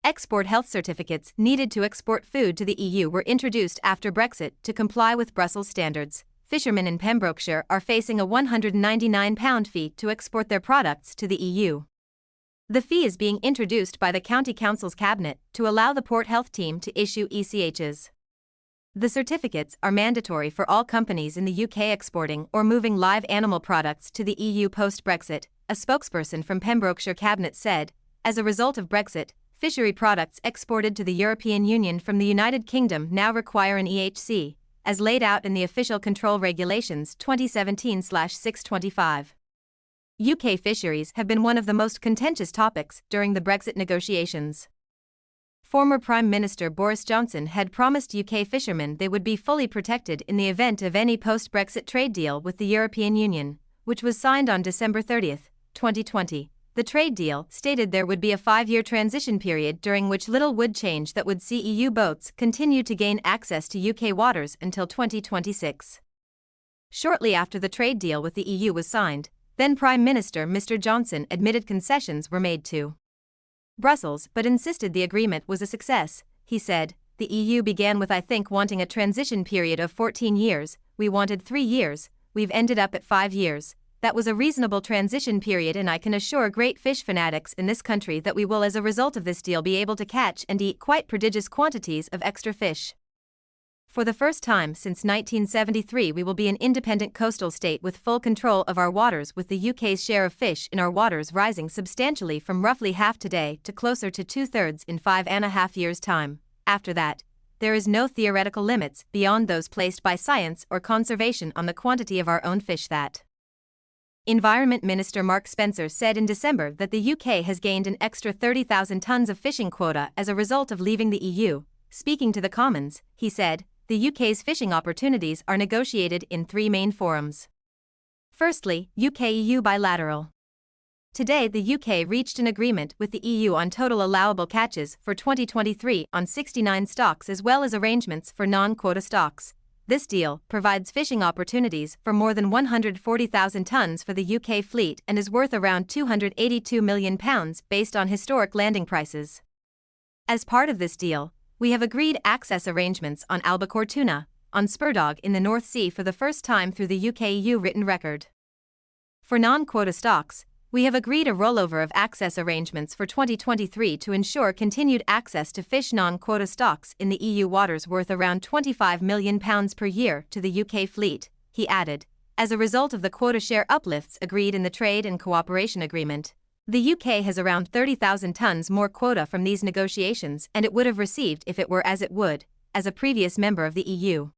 export health certificates needed to export food to the EU were introduced after Brexit to comply with Brussels standards. Fishermen in Pembrokeshire are facing a £199 fee to export their products to the EU. The fee is being introduced by the County Council's cabinet to allow the Port Health Team to issue ECHs. The certificates are mandatory for all companies in the UK exporting or moving live animal products to the EU post-Brexit, a spokesperson from Pembrokeshire Cabinet said. As a result of Brexit, fishery products exported to the European Union from the United Kingdom now require an EHC, as laid out in the Official Control Regulations 2017/625. UK fisheries have been one of the most contentious topics during the Brexit negotiations. Former Prime Minister Boris Johnson had promised UK fishermen they would be fully protected in the event of any post-Brexit trade deal with the European Union, which was signed on December 30, 2020. The trade deal stated there would be a 5-year transition period during which little would change that would see EU boats continue to gain access to UK waters until 2026. Shortly after the trade deal with the EU was signed, then Prime Minister Mr. Johnson admitted concessions were made to Brussels but insisted the agreement was a success. He said, "The EU began with wanting a transition period of 14 years, we wanted 3 years, we've ended up at 5 years. That was a reasonable transition period and I can assure great fish fanatics in this country that we will as a result of this deal be able to catch and eat quite prodigious quantities of extra fish. For the first time since 1973 we will be an independent coastal state with full control of our waters, with the UK's share of fish in our waters rising substantially from roughly half today to closer to 2/3 in 5.5 years' time. After that, there is no theoretical limits beyond those placed by science or conservation on the quantity of our own fish that." Environment Minister Mark Spencer said in December that the UK has gained an extra 30,000 tonnes of fishing quota as a result of leaving the EU. Speaking to the Commons, he said, "The UK's fishing opportunities are negotiated in 3 main forums. Firstly, UK-EU bilateral. Today the UK reached an agreement with the EU on total allowable catches for 2023 on 69 stocks as well as arrangements for non-quota stocks. This deal provides fishing opportunities for more than 140,000 tonnes for the UK fleet and is worth around £282 million based on historic landing prices. As part of this deal, we have agreed access arrangements on albacore tuna, on spurdog in the North Sea for the first time through the UK-EU written record. For non-quota stocks, we have agreed a rollover of access arrangements for 2023 to ensure continued access to fish non-quota stocks in the EU waters worth around £25 million per year to the UK fleet," he added. As a result of the quota share uplifts agreed in the Trade and Cooperation Agreement, the UK has around 30,000 tonnes more quota from these negotiations and it would have received if it were as it would, as a previous member of the EU.